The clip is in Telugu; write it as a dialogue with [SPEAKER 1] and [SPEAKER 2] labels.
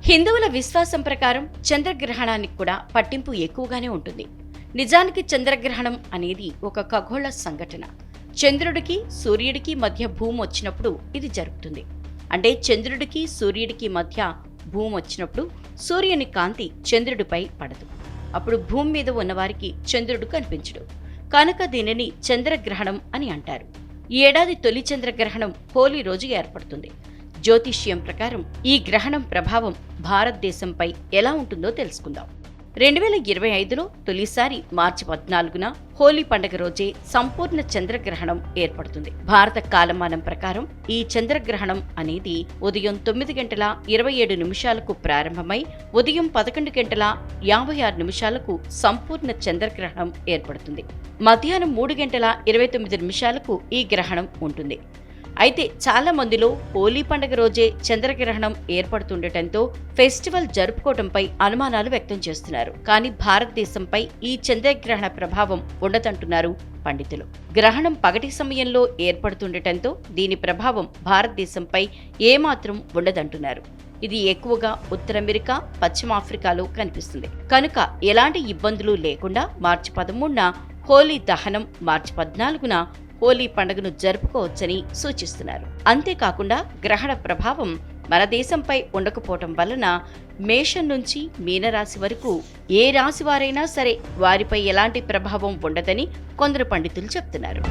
[SPEAKER 1] హిందువుల విశ్వాసం ప్రకారం చంద్రగ్రహణానికి కూడా పట్టింపు ఎక్కువగానే ఉంటుంది. నిజానికి చంద్రగ్రహణం అనేది ఒక ఖగోళ సంఘటన. చంద్రుడికి సూర్యుడికి మధ్య భూమి వచ్చినప్పుడు ఇది జరుగుతుంది. అంటే చంద్రుడికి సూర్యుడికి మధ్య భూమి వచ్చినప్పుడు సూర్యుని కాంతి చంద్రుడిపై పడదు. అప్పుడు భూమి మీద ఉన్నవారికి చంద్రుడు కనిపించడు. కనుక దీనిని చంద్రగ్రహణం అని అంటారు. ఈ ఏడాది తొలి చంద్రగ్రహణం హోలీ రోజు ఏర్పడుతుంది. జ్యోతిష్యం ప్రకారం ఈ గ్రహణం ప్రభావం భారతదేశంపై ఎలా ఉంటుందో తెలుసుకుందాం. 2025లో తొలిసారి మార్చి 14న హోలీ పండుగ రోజే సంపూర్ణ చంద్రగ్రహణం ఏర్పడుతుంది. భారత కాలమానం ప్రకారం ఈ చంద్రగ్రహణం అనేది ఉదయం 9:27 ప్రారంభమై ఉదయం 11:56 సంపూర్ణ చంద్రగ్రహణం ఏర్పడుతుంది. మధ్యాహ్నం 3:29 ఈ గ్రహణం ఉంటుంది. అయితే చాలా మందిలో హోలీ పండుగ రోజే చంద్రగ్రహణం ఏర్పడుతుండటంతో ఫెస్టివల్ జరుపుకోవడంపై అనుమానాలు వ్యక్తం చేస్తున్నారు. కానీ భారతదేశంపై ఈ చంద్రగ్రహణ ప్రభావం ఉండదంటున్నారు పండితులు. గ్రహణం పగటి సమయంలో ఏర్పడుతుండటంతో దీని ప్రభావం భారతదేశంపై ఏమాత్రం ఉండదంటున్నారు. ఇది ఎక్కువగా ఉత్తర అమెరికా, పశ్చిమ ఆఫ్రికాలో కనిపిస్తుంది. కనుక ఎలాంటి ఇబ్బందులు లేకుండా మార్చి 13న హోలీ దహనం, మార్చి 14న హోలీ పండుగను జరుపుకోవచ్చని సూచిస్తున్నారు. అంతేకాకుండా గ్రహణ ప్రభావం మన దేశంపై ఉండకపోవటం వలన మేషం నుంచి మీనరాశి వరకు ఏ రాశి వారైనా సరే వారిపై ఎలాంటి ప్రభావం ఉండదని కొందరు పండితులు చెప్తున్నారు.